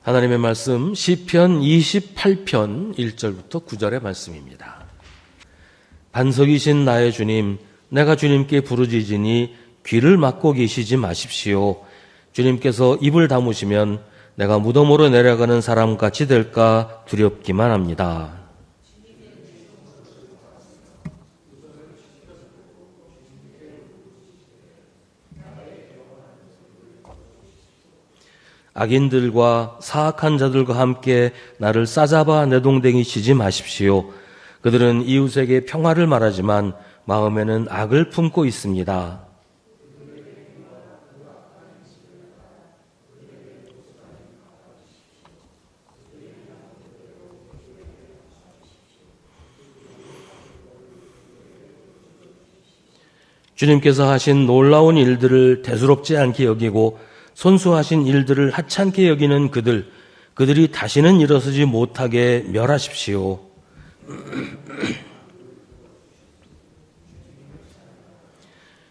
하나님의 말씀 시편 28편 1절부터 9절의 말씀입니다. 반석이신 나의 주님, 내가 주님께 부르짖으니 귀를 막고 계시지 마십시오. 주님께서 입을 다무시면 내가 무덤으로 내려가는 사람같이 될까 두렵기만 합니다. 악인들과 사악한 자들과 함께 나를 싸잡아 내동댕이 치지 마십시오. 그들은 이웃에게 평화를 말하지만 마음에는 악을 품고 있습니다. 주님께서 하신 놀라운 일들을 대수롭지 않게 여기고 손수하신 일들을 하찮게 여기는 그들이 다시는 일어서지 못하게 멸하십시오.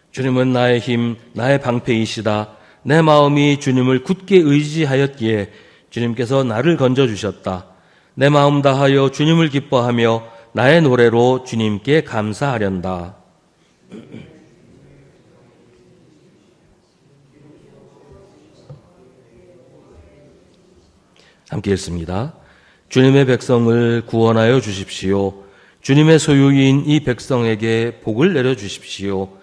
주님은 나의 힘, 나의 방패이시다. 내 마음이 주님을 굳게 의지하였기에 주님께서 나를 건져주셨다. 내 마음 다하여 주님을 기뻐하며 나의 노래로 주님께 감사하련다. 함께 읽습니다. 주님의 백성을 구원하여 주십시오. 주님의 소유인 이 백성에게 복을 내려주십시오.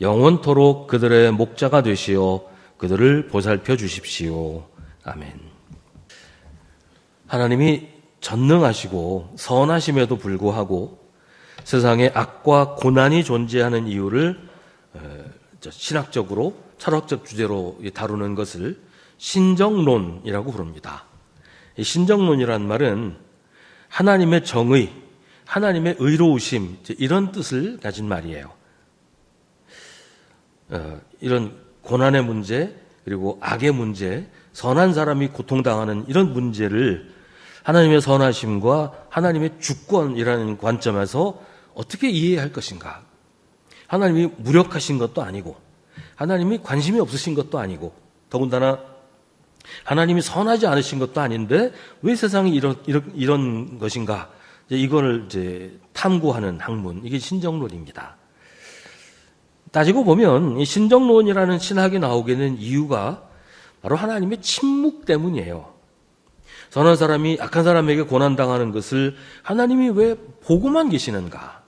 영원토록 그들의 목자가 되시어 그들을 보살펴 주십시오. 아멘. 하나님이 전능하시고 선하심에도 불구하고 세상에 악과 고난이 존재하는 이유를 신학적으로 철학적 주제로 다루는 것을 신정론이라고 부릅니다. 이 신정론이란 말은 하나님의 정의, 하나님의 의로우심 이런 뜻을 가진 말이에요. 이런 고난의 문제 그리고 악의 문제, 선한 사람이 고통당하는 이런 문제를 하나님의 선하심과 하나님의 주권이라는 관점에서 어떻게 이해할 것인가? 하나님이 무력하신 것도 아니고 하나님이 관심이 없으신 것도 아니고 더군다나 하나님이 선하지 않으신 것도 아닌데 왜 세상이 이런 것인가? 이걸 탐구하는 학문, 이게 신정론입니다. 따지고 보면 이 신정론이라는 신학이 나오게 된 이유가 바로 하나님의 침묵 때문이에요. 선한 사람이 악한 사람에게 고난당하는 것을 하나님이 왜 보고만 계시는가?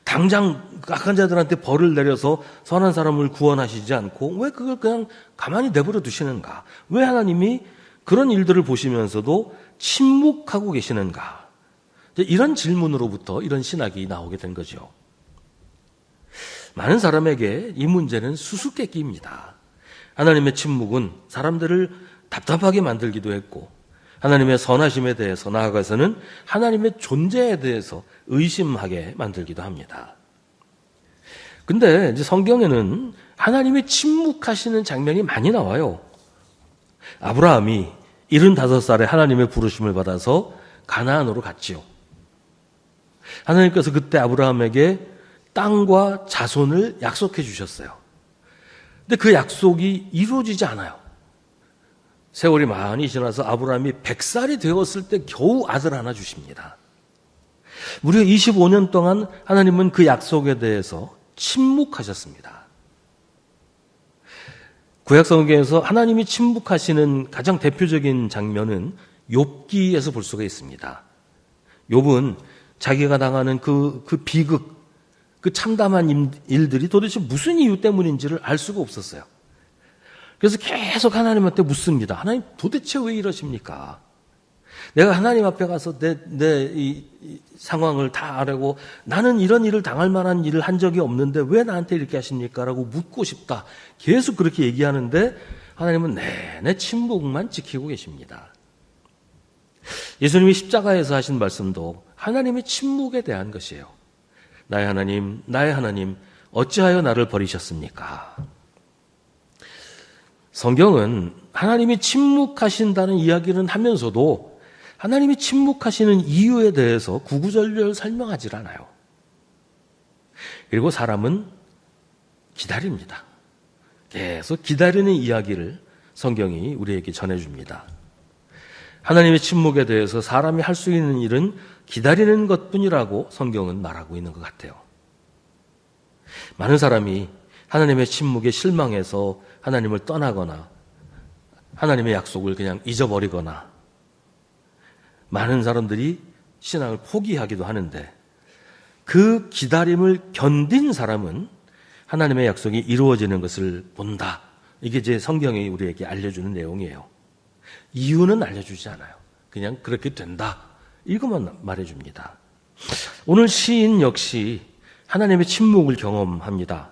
당장 악한 자들한테 벌을 내려서 선한 사람을 구원하시지 않고 왜 그걸 그냥 가만히 내버려 두시는가? 왜 하나님이 그런 일들을 보시면서도 침묵하고 계시는가? 이런 질문으로부터 이런 신학이 나오게 된 거죠. 많은 사람에게 이 문제는 수수께끼입니다. 하나님의 침묵은 사람들을 답답하게 만들기도 했고 하나님의 선하심에 대해서 나아가서는 하나님의 존재에 대해서 의심하게 만들기도 합니다. 근데 이제 성경에는 하나님의 침묵하시는 장면이 많이 나와요. 아브라함이 75살에 하나님의 부르심을 받아서 가나안으로 갔지요. 하나님께서 그때 아브라함에게 땅과 자손을 약속해 주셨어요. 근데 그 약속이 이루어지지 않아요. 세월이 많이 지나서 아브라함이 100살이 되었을 때 겨우 아들 하나 주십니다. 무려 25년 동안 하나님은 그 약속에 대해서 침묵하셨습니다. 구약 성경에서 하나님이 침묵하시는 가장 대표적인 장면은 욥기에서 볼 수가 있습니다. 욥은 자기가 당하는 그 비극, 그 참담한 일들이 도대체 무슨 이유 때문인지를 알 수가 없었어요. 그래서 계속 하나님한테 묻습니다. 하나님 도대체 왜 이러십니까? 내가 하나님 앞에 가서 내 이 상황을 다 아뢰고 나는 이런 일을 당할 만한 일을 한 적이 없는데 왜 나한테 이렇게 하십니까? 라고 묻고 싶다. 계속 그렇게 얘기하는데 하나님은 내내 침묵만 지키고 계십니다. 예수님이 십자가에서 하신 말씀도 하나님의 침묵에 대한 것이에요. 나의 하나님, 어찌하여 나를 버리셨습니까? 성경은 하나님이 침묵하신다는 이야기는 하면서도 하나님이 침묵하시는 이유에 대해서 구구절절 설명하지 않아요. 그리고 사람은 기다립니다. 계속 기다리는 이야기를 성경이 우리에게 전해줍니다. 하나님의 침묵에 대해서 사람이 할 수 있는 일은 기다리는 것뿐이라고 성경은 말하고 있는 것 같아요. 많은 사람이 하나님의 침묵에 실망해서 하나님을 떠나거나 하나님의 약속을 그냥 잊어버리거나 많은 사람들이 신앙을 포기하기도 하는데 그 기다림을 견딘 사람은 하나님의 약속이 이루어지는 것을 본다. 이게 제 성경이 우리에게 알려주는 내용이에요. 이유는 알려주지 않아요. 그냥 그렇게 된다. 이것만 말해줍니다. 오늘 시인 역시 하나님의 침묵을 경험합니다.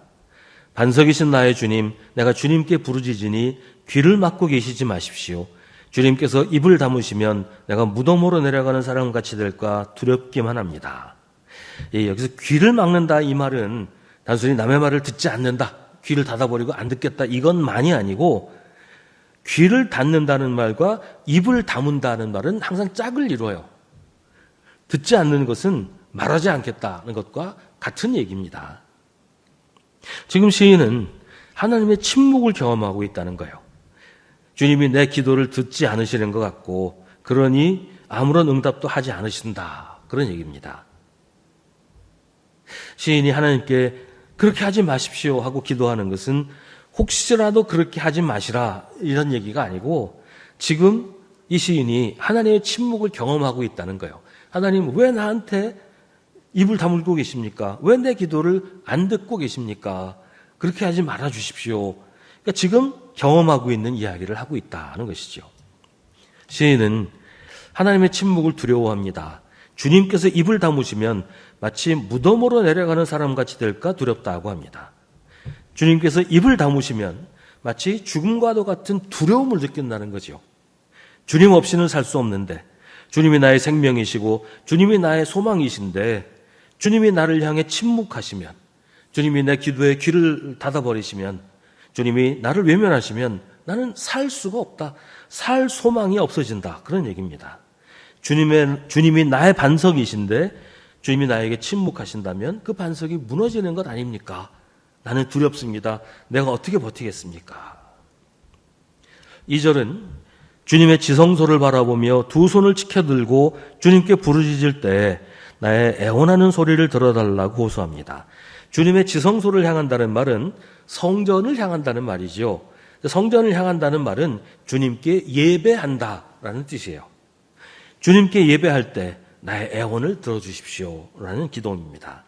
반석이신 나의 주님, 내가 주님께 부르짖으니 귀를 막고 계시지 마십시오. 주님께서 입을 다무시면 내가 무덤으로 내려가는 사람같이 될까 두렵기만 합니다. 여기서 귀를 막는다 이 말은 단순히 남의 말을 듣지 않는다, 귀를 닫아버리고 안 듣겠다 이건만이 아니고 귀를 닫는다는 말과 입을 다문다는 말은 항상 짝을 이루어요. 듣지 않는 것은 말하지 않겠다는 것과 같은 얘기입니다. 지금 시인은 하나님의 침묵을 경험하고 있다는 거예요. 주님이 내 기도를 듣지 않으시는 것 같고 그러니 아무런 응답도 하지 않으신다. 그런 얘기입니다. 시인이 하나님께 그렇게 하지 마십시오 하고 기도하는 것은 혹시라도 그렇게 하지 마시라 이런 얘기가 아니고 지금 이 시인이 하나님의 침묵을 경험하고 있다는 거예요. 하나님 왜 나한테 입을 다물고 계십니까? 왜 내 기도를 안 듣고 계십니까? 그렇게 하지 말아 주십시오. 그러니까 지금 경험하고 있는 이야기를 하고 있다는 것이죠. 시인은 하나님의 침묵을 두려워합니다. 주님께서 입을 다무시면 마치 무덤으로 내려가는 사람같이 될까 두렵다고 합니다. 주님께서 입을 다무시면 마치 죽음과도 같은 두려움을 느낀다는 거죠. 주님 없이는 살 수 없는데 주님이 나의 생명이시고 주님이 나의 소망이신데 주님이 나를 향해 침묵하시면 주님이 내 기도에 귀를 닫아버리시면 주님이 나를 외면하시면 나는 살 수가 없다. 살 소망이 없어진다. 그런 얘기입니다. 주님이 나의 반석이신데 주님이 나에게 침묵하신다면 그 반석이 무너지는 것 아닙니까? 나는 두렵습니다. 내가 어떻게 버티겠습니까? 2절은 주님의 지성소를 바라보며 두 손을 치켜들고 주님께 부르짖을 때 나의 애원하는 소리를 들어달라고 호소합니다. 주님의 지성소를 향한다는 말은 성전을 향한다는 말이죠. 성전을 향한다는 말은 주님께 예배한다라는 뜻이에요. 주님께 예배할 때 나의 애원을 들어주십시오라는 기도입니다.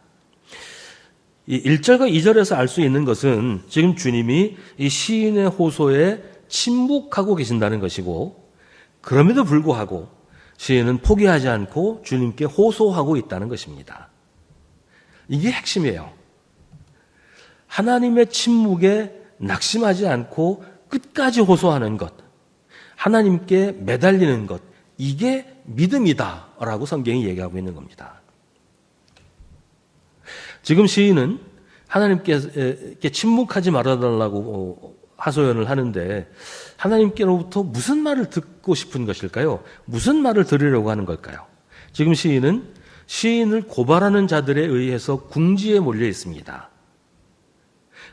이 1절과 2절에서 알 수 있는 것은 지금 주님이 이 시인의 호소에 침묵하고 계신다는 것이고 그럼에도 불구하고 시인은 포기하지 않고 주님께 호소하고 있다는 것입니다. 이게 핵심이에요. 하나님의 침묵에 낙심하지 않고 끝까지 호소하는 것, 하나님께 매달리는 것, 이게 믿음이다라고 성경이 얘기하고 있는 겁니다. 지금 시인은 하나님께 침묵하지 말아달라고 하소연을 하는데 하나님께로부터 무슨 말을 듣고 싶은 것일까요? 무슨 말을 들으려고 하는 걸까요? 지금 시인은 시인을 고발하는 자들에 의해서 궁지에 몰려 있습니다.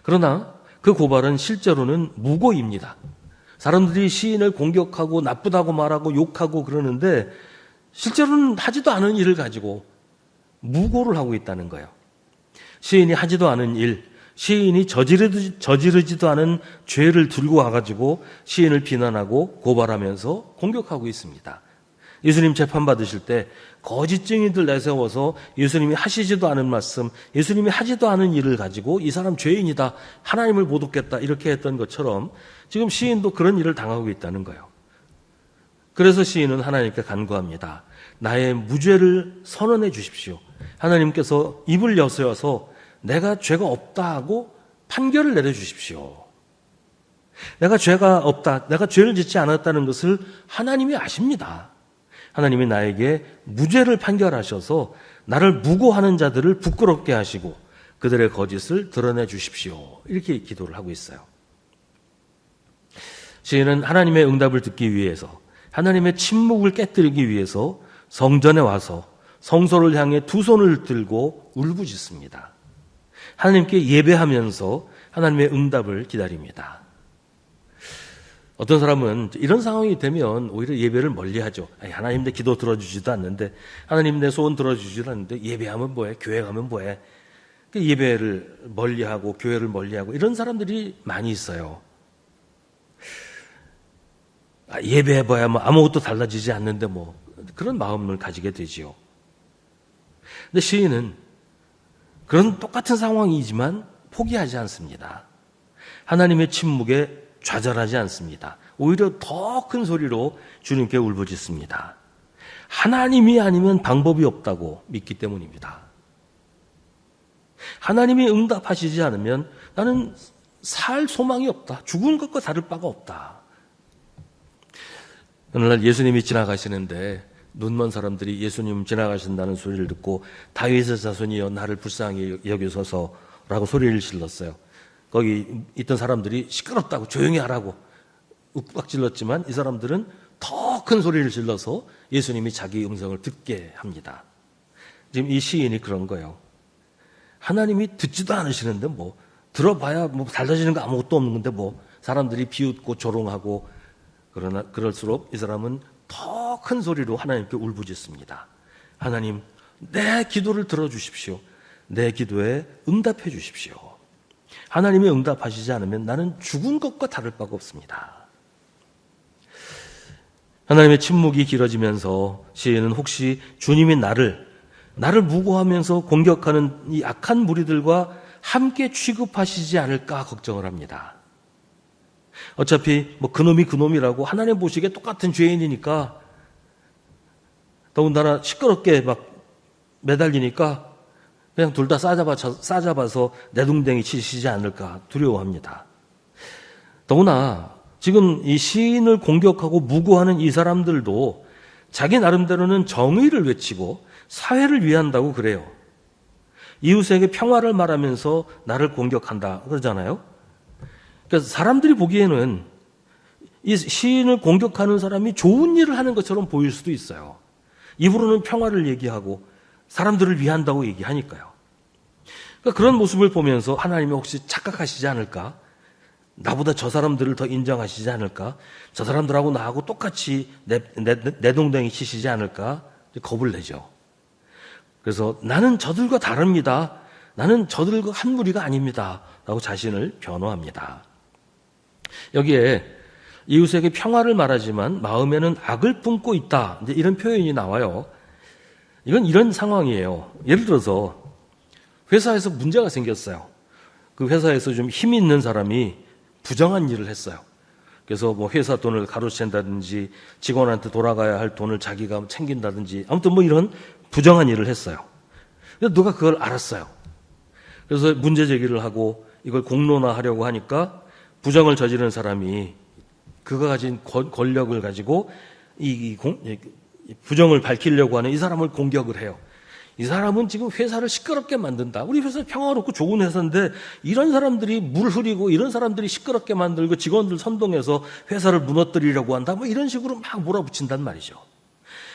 그러나 그 고발은 실제로는 무고입니다. 사람들이 시인을 공격하고 나쁘다고 말하고 욕하고 그러는데 실제로는 하지도 않은 일을 가지고 무고를 하고 있다는 거예요. 시인이 하지도 않은 일, 시인이 저지르지도 않은 죄를 들고 와가지고 시인을 비난하고 고발하면서 공격하고 있습니다. 예수님 재판받으실 때 거짓 증인들 내세워서 예수님이 하시지도 않은 말씀, 예수님이 하지도 않은 일을 가지고 이 사람 죄인이다, 하나님을 못 얻겠다 이렇게 했던 것처럼 지금 시인도 그런 일을 당하고 있다는 거예요. 그래서 시인은 하나님께 간구합니다. 나의 무죄를 선언해 주십시오. 하나님께서 입을 여셔서 내가 죄가 없다 하고 판결을 내려주십시오. 내가 죄가 없다, 내가 죄를 짓지 않았다는 것을 하나님이 아십니다. 하나님이 나에게 무죄를 판결하셔서 나를 무고하는 자들을 부끄럽게 하시고 그들의 거짓을 드러내 주십시오. 이렇게 기도를 하고 있어요. 시인은 하나님의 응답을 듣기 위해서, 하나님의 침묵을 깨뜨리기 위해서 성전에 와서 성소를 향해 두 손을 들고 울부짖습니다. 하나님께 예배하면서 하나님의 응답을 기다립니다. 어떤 사람은 이런 상황이 되면 오히려 예배를 멀리하죠. 하나님 내 기도 들어주지도 않는데, 하나님 내 소원 들어주지도 않는데 예배하면 뭐해? 교회 가면 뭐해? 예배를 멀리하고 교회를 멀리하고 이런 사람들이 많이 있어요. 예배해봐야 뭐 아무것도 달라지지 않는데 뭐 그런 마음을 가지게 되지요. 근데 시인은 그런 똑같은 상황이지만 포기하지 않습니다. 하나님의 침묵에 좌절하지 않습니다. 오히려 더 큰 소리로 주님께 울부짖습니다. 하나님이 아니면 방법이 없다고 믿기 때문입니다. 하나님이 응답하시지 않으면 나는 살 소망이 없다. 죽은 것과 다를 바가 없다. 어느 날 예수님이 지나가시는데 눈먼 사람들이 예수님 지나가신다는 소리를 듣고 다윗의 자손이여 나를 불쌍히 여기소서라고 소리를 질렀어요. 거기 있던 사람들이 시끄럽다고 조용히 하라고 윽박 질렀지만 이 사람들은 더 큰 소리를 질러서 예수님이 자기 음성을 듣게 합니다. 지금 이 시인이 그런 거예요. 하나님이 듣지도 않으시는데 뭐 들어봐야 뭐 달라지는 거 아무것도 없는 건데 뭐 사람들이 비웃고 조롱하고 그럴수록 이 사람은 더 큰 소리로 하나님께 울부짖습니다. 하나님, 내 기도를 들어주십시오. 내 기도에 응답해 주십시오. 하나님이 응답하시지 않으면 나는 죽은 것과 다를 바가 없습니다. 하나님의 침묵이 길어지면서 시인은 혹시 주님이 나를 무고하면서 공격하는 이 악한 무리들과 함께 취급하시지 않을까 걱정을 합니다. 어차피 뭐 그놈이 그놈이라고 하나님 보시기에 똑같은 죄인이니까 더군다나 시끄럽게 막 매달리니까 그냥 둘 다 싸잡아서 내둥댕이 치시지 않을까 두려워합니다. 더구나 지금 이 시인을 공격하고 무고하는 이 사람들도 자기 나름대로는 정의를 외치고 사회를 위한다고 그래요. 이웃에게 평화를 말하면서 나를 공격한다 그러잖아요. 그래서 사람들이 보기에는 이 시인을 공격하는 사람이 좋은 일을 하는 것처럼 보일 수도 있어요. 입으로는 평화를 얘기하고 사람들을 위한다고 얘기하니까요. 그러니까 그런 모습을 보면서 하나님이 혹시 착각하시지 않을까? 나보다 저 사람들을 더 인정하시지 않을까? 저 사람들하고 나하고 똑같이 내동댕이 치시지 않을까? 겁을 내죠. 그래서 나는 저들과 다릅니다. 나는 저들과 한 무리가 아닙니다. 라고 자신을 변호합니다. 여기에 이웃에게 평화를 말하지만 마음에는 악을 품고 있다. 이제 이런 표현이 나와요. 이건 이런 상황이에요. 예를 들어서 회사에서 문제가 생겼어요. 그 회사에서 좀 힘 있는 사람이 부정한 일을 했어요. 그래서 뭐 회사 돈을 가로챈다든지 직원한테 돌아가야 할 돈을 자기가 챙긴다든지 아무튼 뭐 이런 부정한 일을 했어요. 그래서 누가 그걸 알았어요. 그래서 문제 제기를 하고 이걸 공론화하려고 하니까 부정을 저지른 사람이 그가 가진 권력을 가지고 이 부정을 밝히려고 하는 이 사람을 공격을 해요. 이 사람은 지금 회사를 시끄럽게 만든다. 우리 회사 평화롭고 좋은 회사인데 이런 사람들이 물 흐리고 이런 사람들이 시끄럽게 만들고 직원들 선동해서 회사를 무너뜨리려고 한다. 뭐 이런 식으로 막 몰아붙인단 말이죠.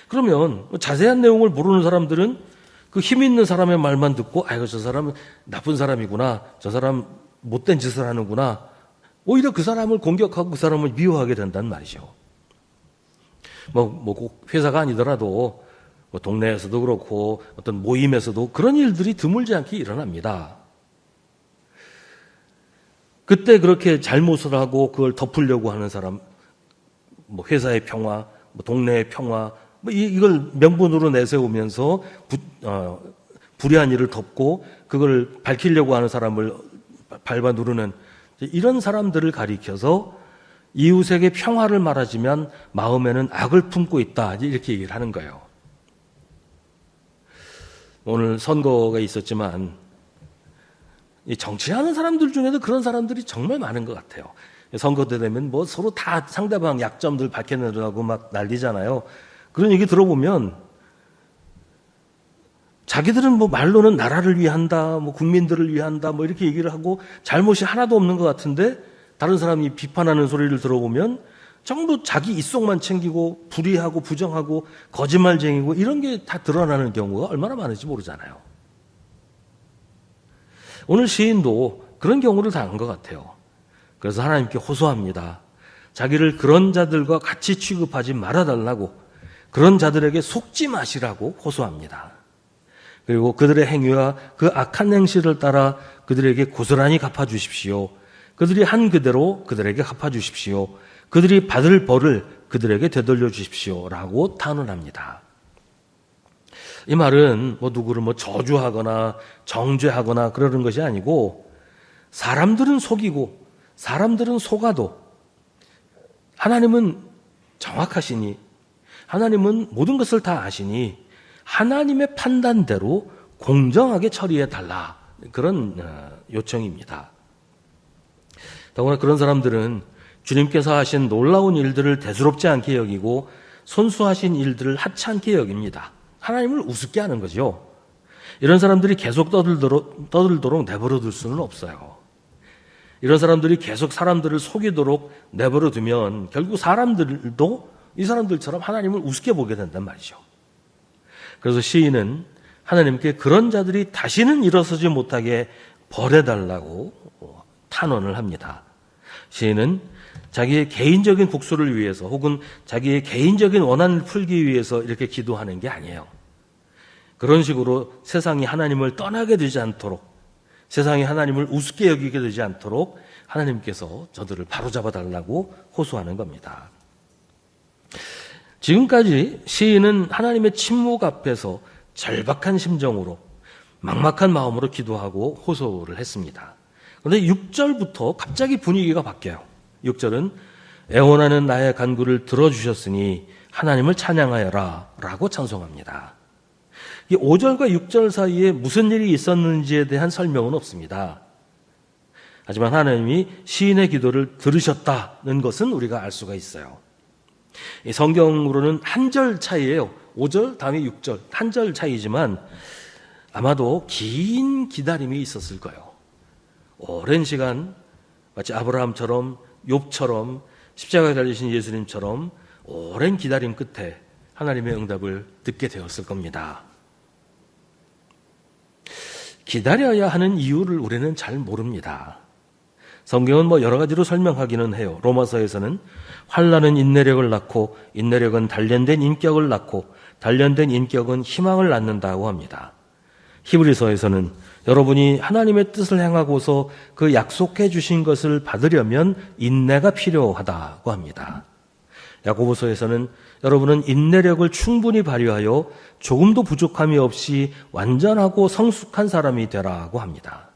그러면 자세한 내용을 모르는 사람들은 그 힘 있는 사람의 말만 듣고 아이고 저 사람은 나쁜 사람이구나. 저 사람 못된 짓을 하는구나. 오히려 그 사람을 공격하고 그 사람을 미워하게 된단 말이죠. 뭐 꼭 회사가 아니더라도 뭐 동네에서도 그렇고 어떤 모임에서도 그런 일들이 드물지 않게 일어납니다. 그때 그렇게 잘못을 하고 그걸 덮으려고 하는 사람, 뭐 회사의 평화, 뭐 동네의 평화, 뭐 이걸 명분으로 내세우면서 불의한 일을 덮고 그걸 밝히려고 하는 사람을 밟아 누르는 이런 사람들을 가리켜서 이웃에게 평화를 말하지만 마음에는 악을 품고 있다. 이렇게 얘기를 하는 거예요. 오늘 선거가 있었지만 이 정치하는 사람들 중에도 그런 사람들이 정말 많은 것 같아요. 선거 때 되면 뭐 서로 다 상대방 약점들 밝혀내려고 막 난리잖아요. 그런 얘기 들어보면 자기들은 뭐 말로는 나라를 위한다, 뭐 국민들을 위한다, 뭐 이렇게 얘기를 하고 잘못이 하나도 없는 것 같은데 다른 사람이 비판하는 소리를 들어보면 전부 자기 입속만 챙기고 불의하고 부정하고 거짓말쟁이고 이런 게 다 드러나는 경우가 얼마나 많은지 모르잖아요. 오늘 시인도 그런 경우를 당한 것 같아요. 그래서 하나님께 호소합니다. 자기를 그런 자들과 같이 취급하지 말아달라고, 그런 자들에게 속지 마시라고 호소합니다. 그리고 그들의 행위와 그 악한 행실을 따라 그들에게 고스란히 갚아주십시오. 그들이 한 그대로 그들에게 갚아주십시오. 그들이 받을 벌을 그들에게 되돌려 주십시오. 라고 탄원합니다. 이 말은 누구를 저주하거나 정죄하거나 그러는 것이 아니고, 사람들은 속이고 사람들은 속아도 하나님은 정확하시니, 하나님은 모든 것을 다 아시니 하나님의 판단대로 공정하게 처리해달라, 그런 요청입니다. 더구나 그런 사람들은 주님께서 하신 놀라운 일들을 대수롭지 않게 여기고 손수하신 일들을 하찮게 여깁니다. 하나님을 우습게 하는 거죠. 이런 사람들이 계속 떠들도록 내버려둘 수는 없어요. 이런 사람들이 계속 사람들을 속이도록 내버려두면 결국 사람들도 이 사람들처럼 하나님을 우습게 보게 된단 말이죠. 그래서 시인은 하나님께 그런 자들이 다시는 일어서지 못하게 벌해달라고 탄원을 합니다. 시인은 자기의 개인적인 복수를 위해서 혹은 자기의 개인적인 원한을 풀기 위해서 이렇게 기도하는 게 아니에요. 그런 식으로 세상이 하나님을 떠나게 되지 않도록, 세상이 하나님을 우습게 여기게 되지 않도록 하나님께서 저들을 바로잡아 달라고 호소하는 겁니다. 지금까지 시인은 하나님의 침묵 앞에서 절박한 심정으로, 막막한 마음으로 기도하고 호소를 했습니다. 그런데 6절부터 갑자기 분위기가 바뀌어요. 6절은 애원하는 나의 간구를 들어주셨으니 하나님을 찬양하여라 라고 찬송합니다. 이 5절과 6절 사이에 무슨 일이 있었는지에 대한 설명은 없습니다. 하지만 하나님이 시인의 기도를 들으셨다는 것은 우리가 알 수가 있어요. 이 성경으로는 한 절 차이예요. 5절 다음에 6절 한 절 차이지만 아마도 긴 기다림이 있었을 거예요. 오랜 시간 마치 아브라함처럼 욥처럼 십자가에 달리신 예수님처럼 오랜 기다림 끝에 하나님의 응답을 듣게 되었을 겁니다. 기다려야 하는 이유를 우리는 잘 모릅니다. 성경은 여러 가지로 설명하기는 해요. 로마서에서는 환난은 인내력을 낳고 인내력은 단련된 인격을 낳고 단련된 인격은 희망을 낳는다고 합니다. 히브리서에서는 여러분이 하나님의 뜻을 행하고서 그 약속해 주신 것을 받으려면 인내가 필요하다고 합니다. 야고보서에서는 여러분은 인내력을 충분히 발휘하여 조금도 부족함이 없이 완전하고 성숙한 사람이 되라고 합니다.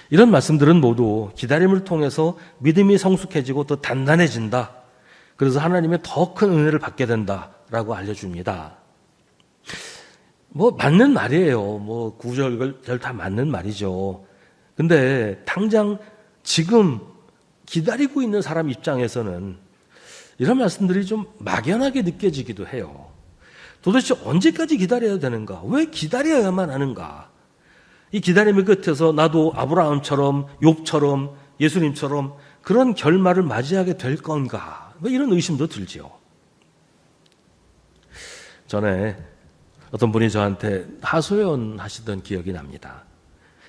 이런 말씀들은 모두 기다림을 통해서 믿음이 성숙해지고 또 단단해진다. 그래서 하나님의 더 큰 은혜를 받게 된다라고 알려줍니다. 맞는 말이에요. 구절절 다 맞는 말이죠. 근데 당장 지금 기다리고 있는 사람 입장에서는 이런 말씀들이 좀 막연하게 느껴지기도 해요. 도대체 언제까지 기다려야 되는가? 왜 기다려야만 하는가? 이 기다림의 끝에서 나도 아브라함처럼 욥처럼 예수님처럼 그런 결말을 맞이하게 될 건가? 이런 의심도 들죠. 전에 어떤 분이 저한테 하소연하시던 기억이 납니다.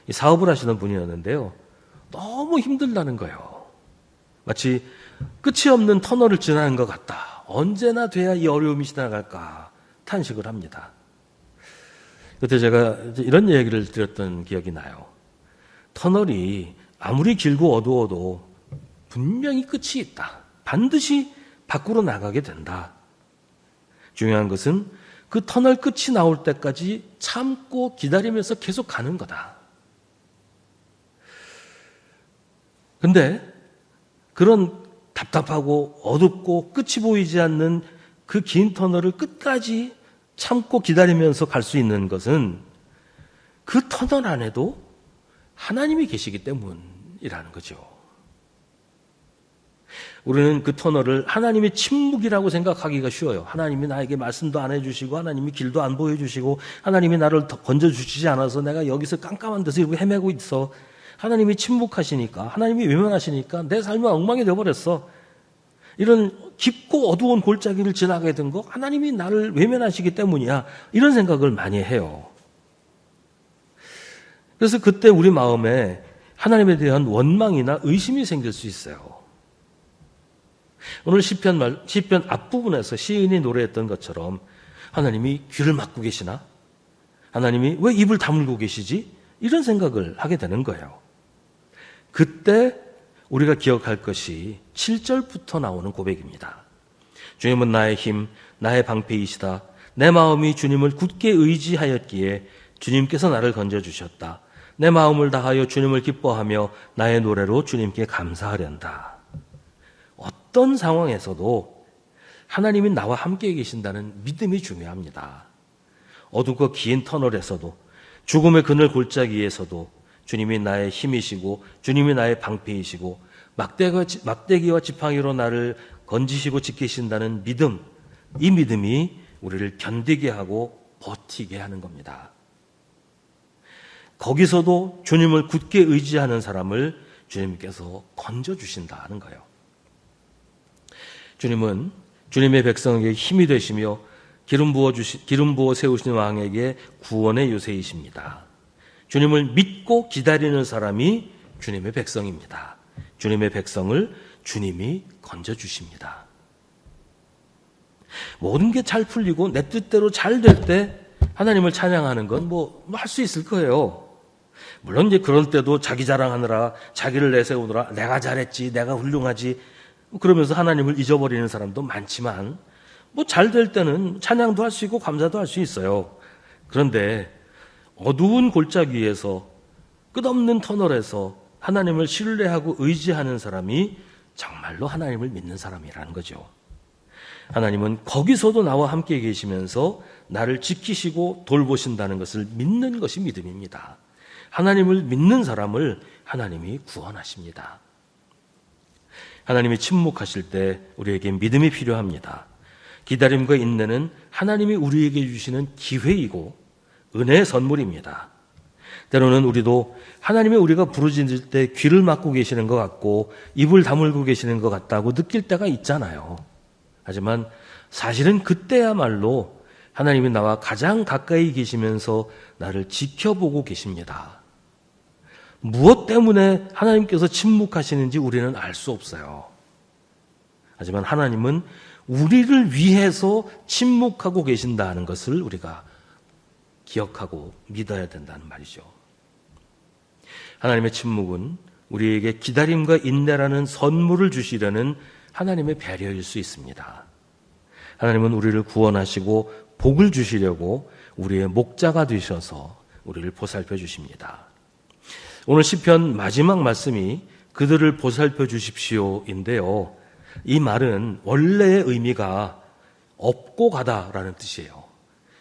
이 사업을 하시는 분이었는데요. 너무 힘들다는 거예요. 마치 끝이 없는 터널을 지나는 것 같다. 언제나 돼야 이 어려움이 지나갈까 탄식을 합니다. 그때 제가 이런 얘기를 드렸던 기억이 나요. 터널이 아무리 길고 어두워도 분명히 끝이 있다. 반드시 밖으로 나가게 된다. 중요한 것은 그 터널 끝이 나올 때까지 참고 기다리면서 계속 가는 거다. 근데 그런 답답하고 어둡고 끝이 보이지 않는 그 긴 터널을 끝까지 참고 기다리면서 갈 수 있는 것은 그 터널 안에도 하나님이 계시기 때문이라는 거죠. 우리는 그 터널을 하나님의 침묵이라고 생각하기가 쉬워요. 하나님이 나에게 말씀도 안 해주시고 하나님이 길도 안 보여주시고 하나님이 나를 건져주시지 않아서 내가 여기서 깜깜한 데서 이렇게 헤매고 있어. 하나님이 침묵하시니까, 하나님이 외면하시니까 내 삶은 엉망이 되어버렸어. 이런 깊고 어두운 골짜기를 지나게 된 거 하나님이 나를 외면하시기 때문이야. 이런 생각을 많이 해요. 그래서 그때 우리 마음에 하나님에 대한 원망이나 의심이 생길 수 있어요. 오늘 시편 앞부분에서 시인이 노래했던 것처럼 하나님이 귀를 막고 계시나? 하나님이 왜 입을 다물고 계시지? 이런 생각을 하게 되는 거예요. 그때 우리가 기억할 것이 7절부터 나오는 고백입니다. 주님은 나의 힘, 나의 방패이시다. 내 마음이 주님을 굳게 의지하였기에 주님께서 나를 건져주셨다. 내 마음을 다하여 주님을 기뻐하며 나의 노래로 주님께 감사하련다. 어떤 상황에서도 하나님이 나와 함께 계신다는 믿음이 중요합니다. 어둡고 긴 터널에서도, 죽음의 그늘 골짜기에서도 주님이 나의 힘이시고 주님이 나의 방패이시고 막대기와 지팡이로 나를 건지시고 지키신다는 믿음, 이 믿음이 우리를 견디게 하고 버티게 하는 겁니다. 거기서도 주님을 굳게 의지하는 사람을 주님께서 건져주신다는 거예요. 주님은 주님의 백성에게 힘이 되시며 기름 부어 세우신 왕에게 구원의 요새이십니다. 주님을 믿고 기다리는 사람이 주님의 백성입니다. 주님의 백성을 주님이 건져주십니다. 모든 게 잘 풀리고 내 뜻대로 잘 될 때 하나님을 찬양하는 건 할 수 있을 거예요. 물론 이제 그런 때도 자기 자랑하느라, 자기를 내세우느라 내가 잘했지, 내가 훌륭하지 그러면서 하나님을 잊어버리는 사람도 많지만 잘 될 때는 찬양도 할 수 있고 감사도 할 수 있어요. 그런데 어두운 골짜기에서 끝없는 터널에서 하나님을 신뢰하고 의지하는 사람이 정말로 하나님을 믿는 사람이라는 거죠. 하나님은 거기서도 나와 함께 계시면서 나를 지키시고 돌보신다는 것을 믿는 것이 믿음입니다. 하나님을 믿는 사람을 하나님이 구원하십니다. 하나님이 침묵하실 때 우리에게 믿음이 필요합니다. 기다림과 인내는 하나님이 우리에게 주시는 기회이고 은혜의 선물입니다. 때로는 우리도 하나님이 우리가 부르짖을 때 귀를 막고 계시는 것 같고 입을 다물고 계시는 것 같다고 느낄 때가 있잖아요. 하지만 사실은 그때야말로 하나님이 나와 가장 가까이 계시면서 나를 지켜보고 계십니다. 무엇 때문에 하나님께서 침묵하시는지 우리는 알 수 없어요. 하지만 하나님은 우리를 위해서 침묵하고 계신다는 것을 우리가 기억하고 믿어야 된다는 말이죠. 하나님의 침묵은 우리에게 기다림과 인내라는 선물을 주시려는 하나님의 배려일 수 있습니다. 하나님은 우리를 구원하시고 복을 주시려고 우리의 목자가 되셔서 우리를 보살펴 주십니다. 오늘 시편 마지막 말씀이 그들을 보살펴 주십시오인데요. 이 말은 원래의 의미가 업고 가다라는 뜻이에요.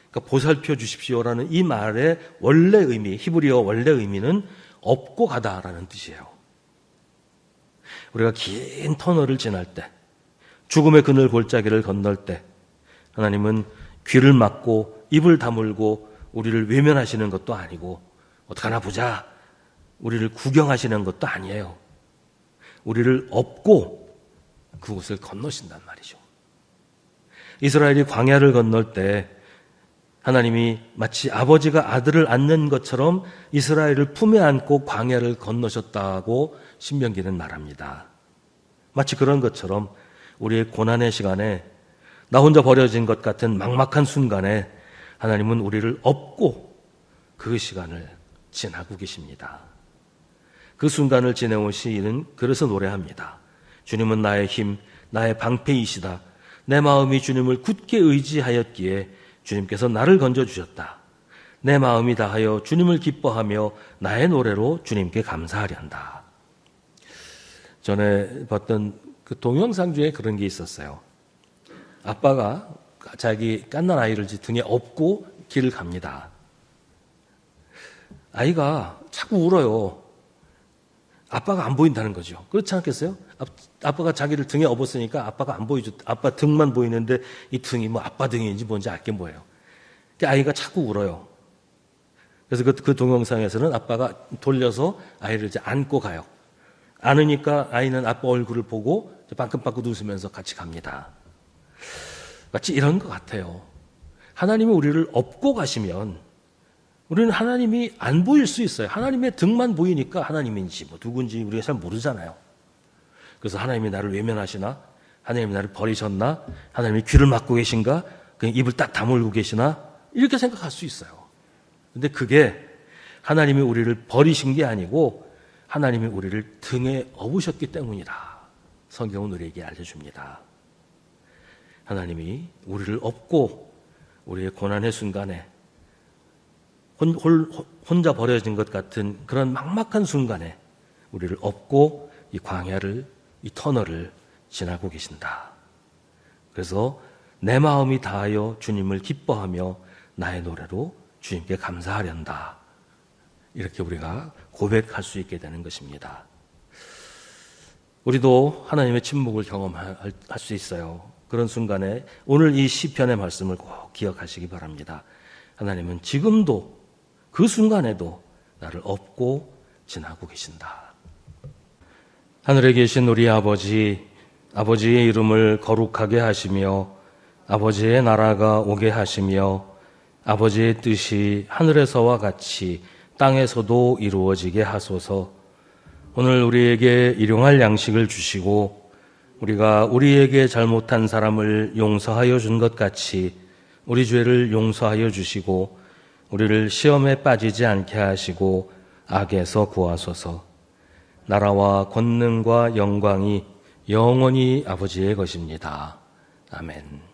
그러니까 보살펴 주십시오라는 이 말의 원래 의미, 히브리어 원래 의미는 업고 가다라는 뜻이에요. 우리가 긴 터널을 지날 때, 죽음의 그늘 골짜기를 건널 때 하나님은 귀를 막고 입을 다물고 우리를 외면하시는 것도 아니고 어떡하나 보자 우리를 구경하시는 것도 아니에요. 우리를 업고 그곳을 건너신단 말이죠. 이스라엘이 광야를 건널 때 하나님이 마치 아버지가 아들을 안는 것처럼 이스라엘을 품에 안고 광야를 건너셨다고 신명기는 말합니다. 마치 그런 것처럼 우리의 고난의 시간에 나 혼자 버려진 것 같은 막막한 순간에 하나님은 우리를 업고 그 시간을 지나고 계십니다. 그 순간을 지내온 시인은 그래서 노래합니다. 주님은 나의 힘, 나의 방패이시다. 내 마음이 주님을 굳게 의지하였기에 주님께서 나를 건져주셨다. 내 마음이 다하여 주님을 기뻐하며 나의 노래로 주님께 감사하련다. 전에 봤던 그 동영상 중에 그런 게 있었어요. 아빠가 자기 갓난 아이를 등에 업고 길을 갑니다. 아이가 자꾸 울어요. 아빠가 안 보인다는 거죠. 그렇지 않겠어요? 아빠가 자기를 등에 업었으니까 아빠가 안 보이죠. 아빠 등만 보이는데 이 등이 아빠 등인지 뭔지 알게 뭐예요. 아이가 자꾸 울어요. 그래서 그 동영상에서는 아빠가 돌려서 아이를 이제 안고 가요. 안으니까 아이는 아빠 얼굴을 보고 빵긋빵긋 웃으면서 같이 갑니다. 마치 이런 것 같아요. 하나님이 우리를 업고 가시면 우리는 하나님이 안 보일 수 있어요. 하나님의 등만 보이니까 하나님인지 누군지 우리가 잘 모르잖아요. 그래서 하나님이 나를 외면하시나? 하나님이 나를 버리셨나? 하나님이 귀를 막고 계신가? 그냥 입을 딱 다물고 계시나? 이렇게 생각할 수 있어요. 근데 그게 하나님이 우리를 버리신 게 아니고 하나님이 우리를 등에 업으셨기 때문이다. 성경은 우리에게 알려줍니다. 하나님이 우리를 업고 우리의 고난의 순간에 혼자 버려진 것 같은 그런 막막한 순간에 우리를 업고 이 광야를, 이 터널을 지나고 계신다. 그래서 내 마음이 다하여 주님을 기뻐하며 나의 노래로 주님께 감사하련다. 이렇게 우리가 고백할 수 있게 되는 것입니다. 우리도 하나님의 침묵을 경험할 수 있어요. 그런 순간에 오늘 이 시편의 말씀을 꼭 기억하시기 바랍니다. 하나님은 지금도 그 순간에도 나를 업고 지나고 계신다. 하늘에 계신 우리 아버지, 아버지의 이름을 거룩하게 하시며 아버지의 나라가 오게 하시며 아버지의 뜻이 하늘에서와 같이 땅에서도 이루어지게 하소서. 오늘 우리에게 일용할 양식을 주시고 우리가 우리에게 잘못한 사람을 용서하여 준 것 같이 우리 죄를 용서하여 주시고 우리를 시험에 빠지지 않게 하시고 악에서 구하소서. 나라와 권능과 영광이 영원히 아버지의 것입니다. 아멘.